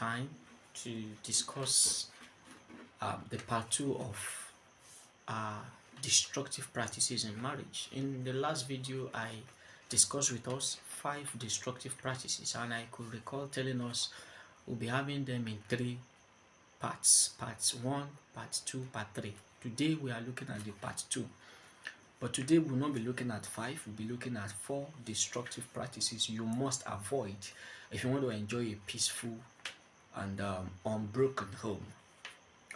time to discuss the part two of uh, destructive practices in marriage. In the last video, I discussed with us 5 destructive practices, and I could recall telling us we'll be having them in 3 parts: part 1, part 2, part 3. Today, we are looking at the part 2. But today we'll not be looking at 5, we'll be looking at 4 destructive practices you must avoid if you want to enjoy a peaceful and unbroken home.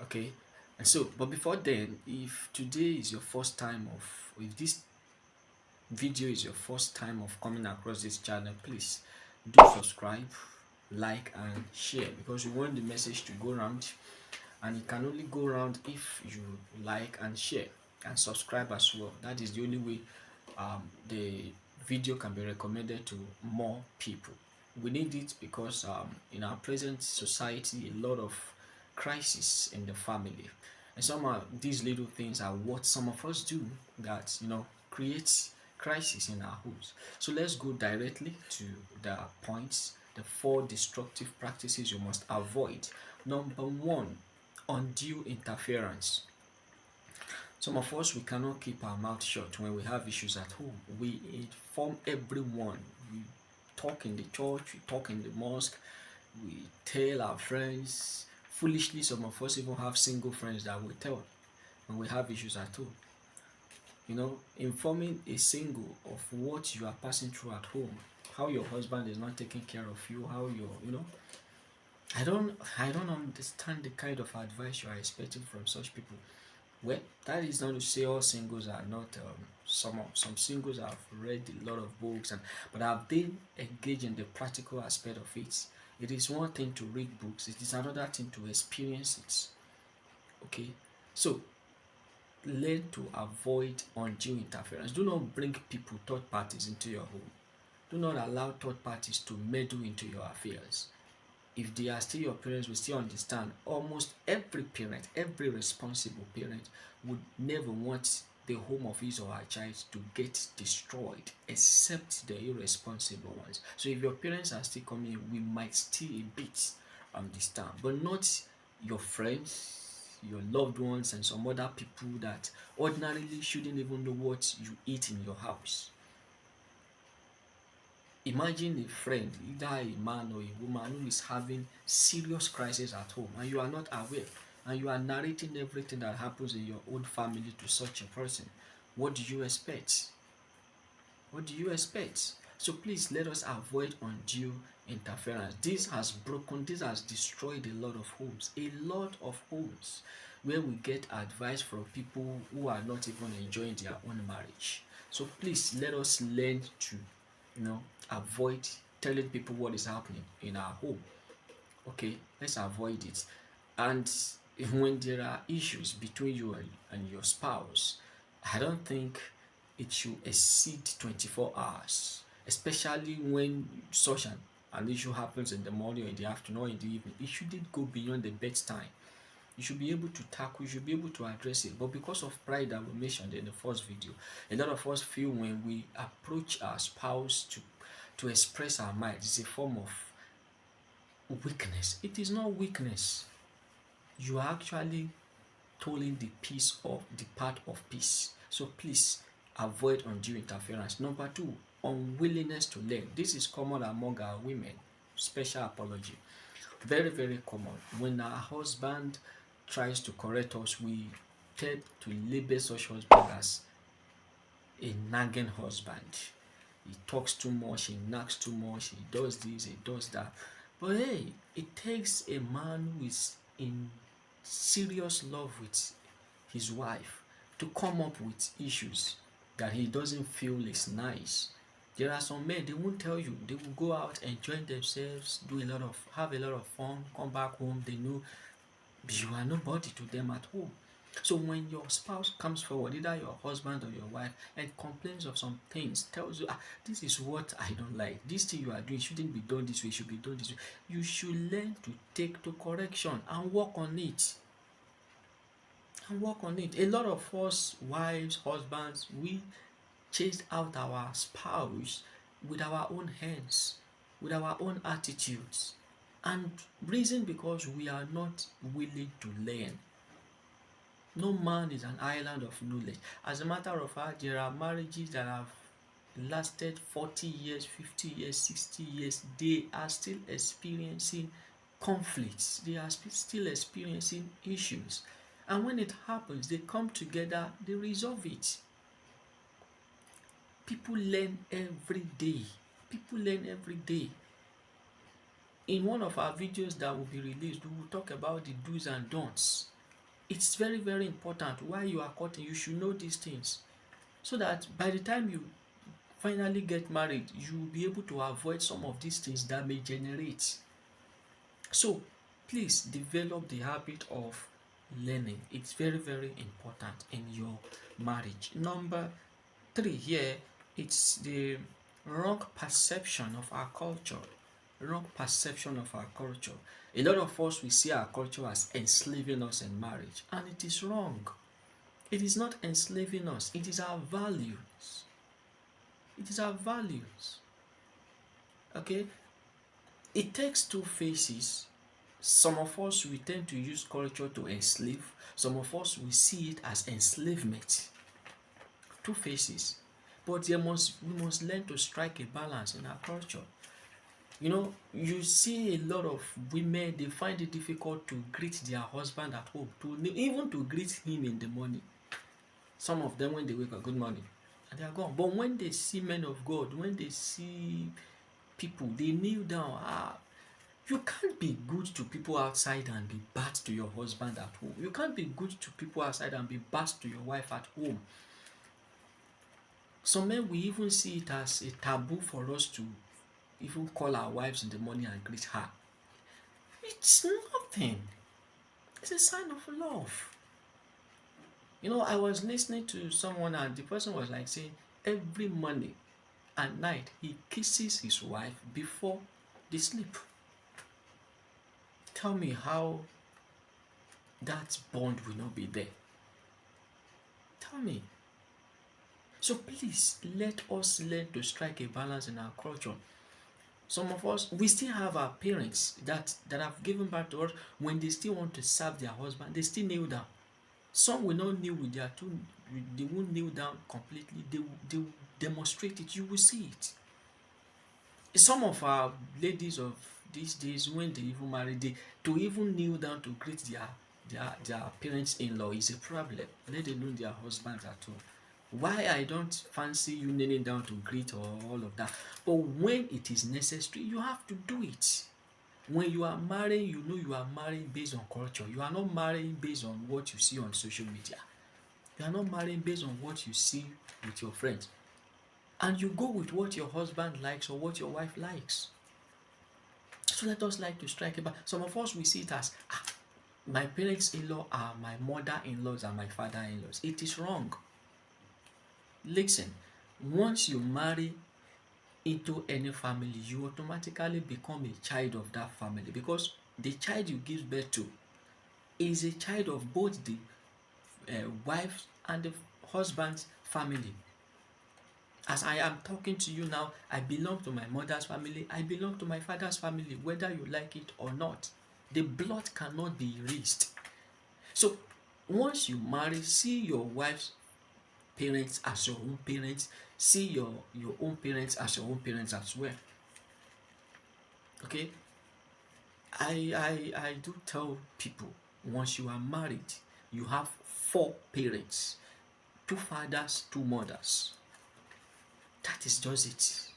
Okay, and so, but before then, if today is your first time if this video is your first time of coming across this channel, please do subscribe, like, and share, because we want the message to go around, and it can only go around if you like and share and subscribe as well. That is the only way the video can be recommended to more people. We need it because in our present society, a lot of crisis in the family, and some of these little things are what some of us do that creates crisis in our homes. So let's go directly to the points, the 4 destructive practices you must avoid. Number 1, undue interference. Some of us, we cannot keep our mouth shut when we have issues at home. We inform everyone. We talk in the church, we talk in the mosque, we tell our friends. Foolishly, some of us even have single friends that we tell when we have issues at home. Informing a single of what you are passing through at home, how your husband is not taking care of you, how I don't understand the kind of advice you are expecting from such people. Well, that is not to say all singles are not. Some singles have read a lot of books, but have they engaged in the practical aspect of it? It is one thing to read books; it is another thing to experience it. Okay, so learn to avoid undue interference. Do not bring people, third parties, into your home. Do not allow third parties to meddle into your affairs. If they are still your parents, we still understand. Almost every parent, every responsible parent, would never want the home of his or her child to get destroyed, except the irresponsible ones. So if your parents are still coming, we might still a bit understand, but not your friends, your loved ones, and some other people that ordinarily shouldn't even know what you eat in your house. Imagine a friend, either a man or a woman, who is having serious crisis at home, and you are not aware, and you are narrating everything that happens in your own family to such a person. What do you expect? What do you expect? So please let us avoid undue interference. This has destroyed a lot of homes. A lot of homes where we get advice from people who are not even enjoying their own marriage. So please let us learn to avoid telling people what is happening in our home. Okay, let's avoid it. And when there are issues between you and your spouse, I don't think it should exceed 24 hours, especially when such an issue happens in the morning or in the afternoon or in the evening. It shouldn't go beyond the bedtime. You should be able to tackle, you should be able to address it. But because of pride that we mentioned in the first video, a lot of us feel when we approach our spouse to express our mind, it's a form of weakness. It is not weakness. You are actually tolling the part of peace. So please avoid undue interference. Number 2, unwillingness to learn. This is common among our women. Special apology. Very, very common. When our husband tries to correct us, we tend to label such husband as a nagging husband. He talks too much, he nags too much, he does this, he does that. But hey, it takes a man who is in serious love with his wife to come up with issues that he doesn't feel is nice. There are some men, they won't tell you. They will go out, enjoy themselves, have a lot of fun, come back home, they know you are nobody to them at home. So when your spouse comes forward, either your husband or your wife, and complains of some things, tells you, this is what I don't like, this thing you are doing shouldn't be done this way, should be done this way, you should learn to take to correction and work on it. A lot of us, wives, husbands, we chased out our spouse with our own hands, with our own attitudes. And reason because we are not willing to learn. No man is an island of knowledge. As a matter of fact, there are marriages that have lasted 40 years, 50 years, 60 years. They are still experiencing conflicts. They are still experiencing issues. And when it happens, they come together, they resolve it. People learn every day. People learn every day. In one of our videos that will be released, we will talk about the do's and don'ts. It's very, very important. While you are courting, you should know these things, so that by the time you finally get married, you will be able to avoid some of these things that may generate. So please develop the habit of learning. It's very, very important in your marriage. Number 3 here, it's the wrong perception of our culture. Wrong perception of our culture. A lot of us, we see our culture as enslaving us in marriage, and it is wrong. It is not enslaving us, it is our values. It is our values. Okay? It takes two faces. Some of us, we tend to use culture to enslave. Some of us, we see it as enslavement. Two faces. But we must learn to strike a balance in our culture. You know, you see a lot of women, they find it difficult to greet their husband at home, even to greet him in the morning. Some of them, when they wake up, good morning, and they are gone. But when they see men of God, when they see people, they kneel down. You can't be good to people outside and be bad to your husband at home. You can't be good to people outside and be bad to your wife at home. Some men, we even see it as a taboo for us to even call our wives in the morning and greet her. It's nothing. It's a sign of love. You know, I was listening to someone and the person was like saying every morning and night he kisses his wife before they sleep. Tell me how that bond will not be there. Tell me. So please, let us learn to strike a balance in our culture. Some of us, we still have our parents that have given birth to us. When they still want to serve their husband, they still kneel down. Some will not kneel with their two, they won't kneel down completely. They will demonstrate it. You will see it. Some of our ladies of these days, when they even marry, to even kneel down to greet their parents-in-law is a problem. Let alone their husbands at all. Why I don't fancy you kneeling down to greet or all of that. But when it is necessary, you have to do it. When you are marrying, you know you are marrying based on culture. You are not marrying based on what you see on social media. You are not marrying based on what you see with your friends. And you go with what your husband likes or what your wife likes. So let us like to strike a balance. Some of us, we see it as, my parents-in-law are my mother-in-laws and my father-in-laws. It is wrong. Listen, once you marry into any family, you automatically become a child of that family, because the child you give birth to is a child of both the wife and the husband's family. As I am talking to you now, I belong to my mother's family, I belong to my father's family, whether you like it or not. The blood cannot be erased. So once you marry, see your wife's parents as your own parents, see your own parents as your own parents as well. Okay, I do tell people, once you are married, you have 4 parents, 2 fathers, 2 mothers. That is just it.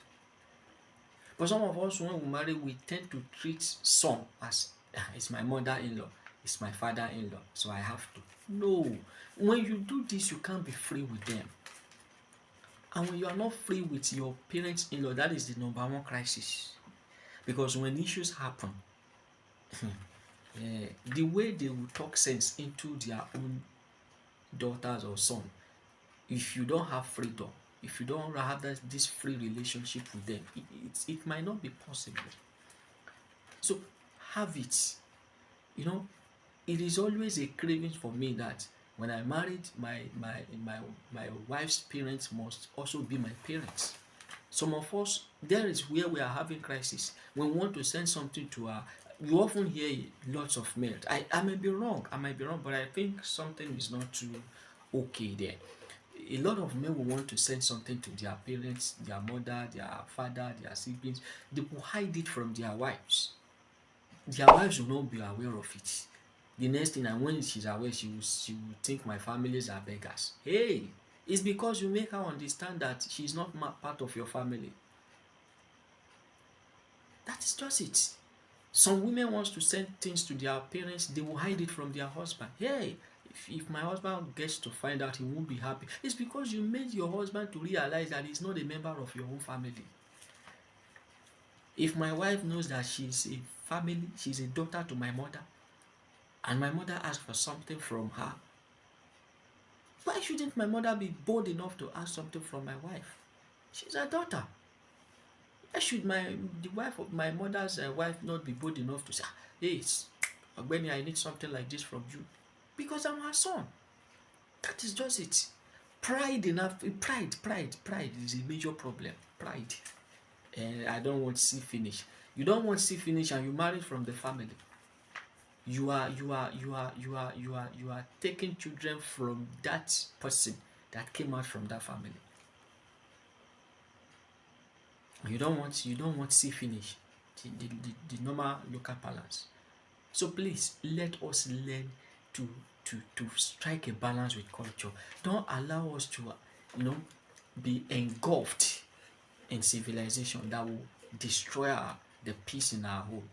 But some of us, when we marry, we tend to treat some as, it's my mother-in-law, it's my father-in-law, so I have to. No, when you do this, you can't be free with them. And when you are not free with your parents-in-law, that is the number 1 crisis. Because when issues happen, the way they will talk sense into their own daughters or son, if you don't have freedom, if you don't have this free relationship with them, it might not be possible. So have it. You know, it is always a craving for me that when I married, my wife's parents must also be my parents. Some of us, there is where we are having crisis. When we want to send something to You often hear lots of males. I may be wrong, but I think something is not too okay there. A lot of men will want to send something to their parents, their mother, their father, their siblings. They will hide it from their wives. Their wives will not be aware of it. The next thing, and when she's aware, she will think my families are beggars. Hey, it's because you make her understand that she's not part of your family. That is just it. Some women wants to send things to their parents, they will hide it from their husband. Hey, if my husband gets to find out, he won't be happy. It's because you made your husband to realize that he's not a member of your own family. If my wife knows that she's a family, she's a daughter to my mother, and my mother asks for something from her, why shouldn't my mother be bold enough to ask something from my wife? She's a daughter. Why should the wife of my mother's wife not be bold enough to say, hey, Ogbeni, I need something like this from you? Because I'm her son. That is just it. Pride is a major problem. Pride. I don't want to see finish. You don't want to see finish, and you marry from the family. You are taking children from that person that came out from that family. You don't want to see finish. The normal local balance. So please let us learn to strike a balance with culture. Don't allow us to be engulfed in civilization that will destroy the peace in our home.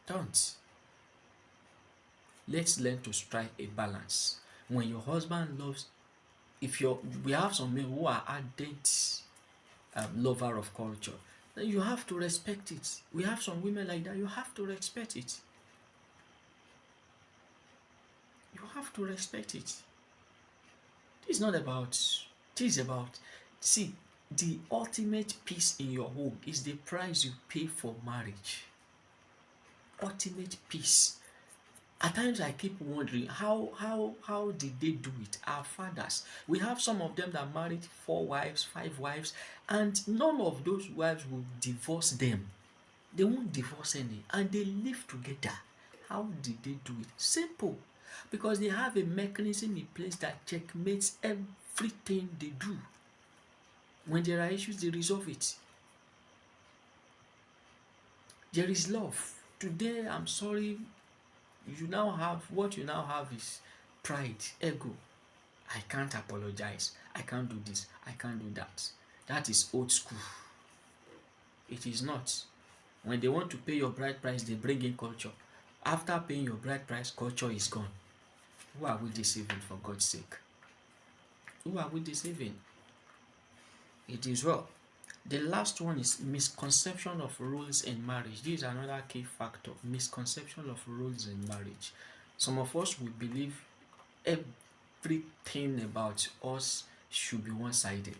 Don't. Let's learn to strike a balance. When your husband loves, we have some men who are ardent lover of culture, then you have to respect it. We have some women like that. You have to respect it. You have to respect it. This is about, see, the ultimate peace in your home is the price you pay for marriage. Ultimate peace. At times I keep wondering how did they do it? Our fathers. We have some of them that married 4 wives, 5 wives, and none of those wives will divorce them. They won't divorce any, and they live together. How did they do it? Simple. Because they have a mechanism in place that checkmates everything they do. When there are issues, they resolve it. There is love. Today, I'm sorry, what you now have is pride, ego. I can't apologize. I can't do this. I can't do that. That is old school. It is not. When they want to pay your bride price, they bring in culture. After paying your bride price, culture is gone. Who are we deceiving, for God's sake? Who are we deceiving? It is well. The last one is misconception of roles in marriage. This is another key factor. Misconception of roles in marriage. Some of us will believe everything about us should be one-sided.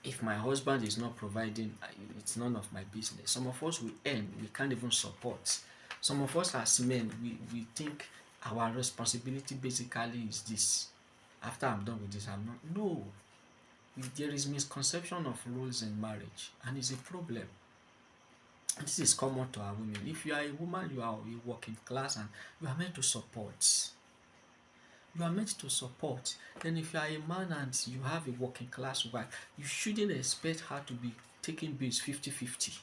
If my husband is not providing, it's none of my business. Some of us will earn, we can't even support. Some of us as men, we think our responsibility basically is this. After I'm done with this, I'm not. No. There is misconception of roles in marriage, and it's a problem. This is common to our women. If you are a woman, you are a working class, and you are meant to support. You are meant to support. Then if you are a man and you have a working class wife, you shouldn't expect her to be taking bills 50-50.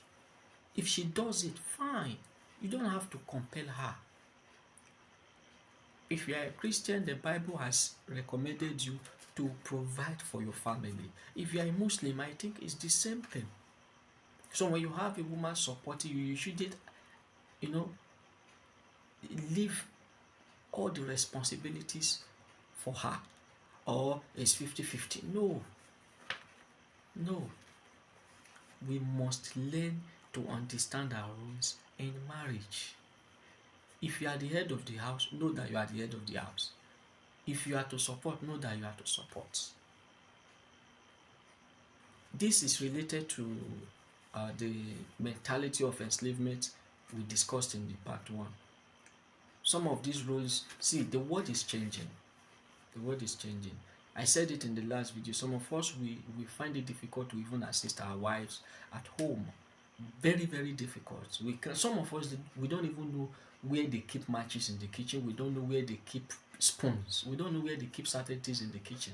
If she does it, fine. You don't have to compel her. If you are a Christian, the Bible has recommended you to provide for your family. If you are a Muslim, I think it's the same thing. So when you have a woman supporting you, you shouldn't, leave all the responsibilities for her, or it's 50-50. No. We must learn to understand our roles in marriage. If you are the head of the house, know that you are the head of the house. If you are to support, know that you are to support. This is related to the mentality of enslavement we discussed in the part 1. Some of these roles, see, the world is changing. I said it in the last video. Some of us, we find it difficult to even assist our wives at home. Very, very difficult. Some of us, we don't even know where they keep matches in the kitchen. We don't know where they keep spoons. We don't know where they keep certain things in the kitchen,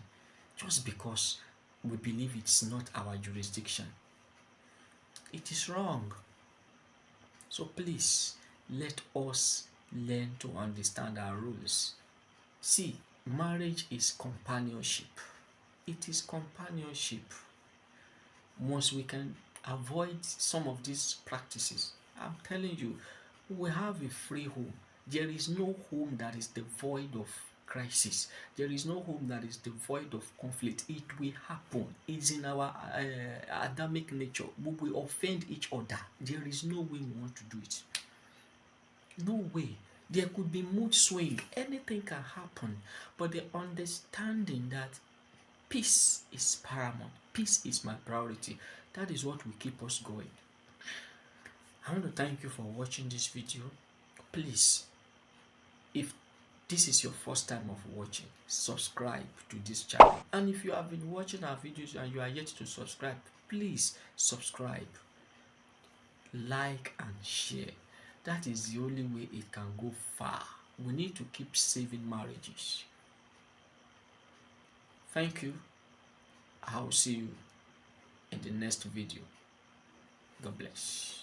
just because we believe it's not our jurisdiction. It is wrong. So please, let us learn to understand our rules. See, marriage is companionship. It is companionship. Once we can avoid some of these practices, I'm telling you, we have a free home. There is no home that is devoid of crisis. There is no home that is devoid of conflict. It will happen. It's in our Adamic nature. We will offend each other. There is no way we want to do it. No way. There could be mood swing. Anything can happen. But the understanding that peace is paramount. Peace is my priority. That is what will keep us going. I want to thank you for watching this video. Please, if this is your first time of watching, subscribe to this channel. And if you have been watching our videos and you are yet to subscribe, please subscribe, like and share. That is the only way it can go far. We need to keep saving marriages. Thank you. I will see you in the next video. God bless.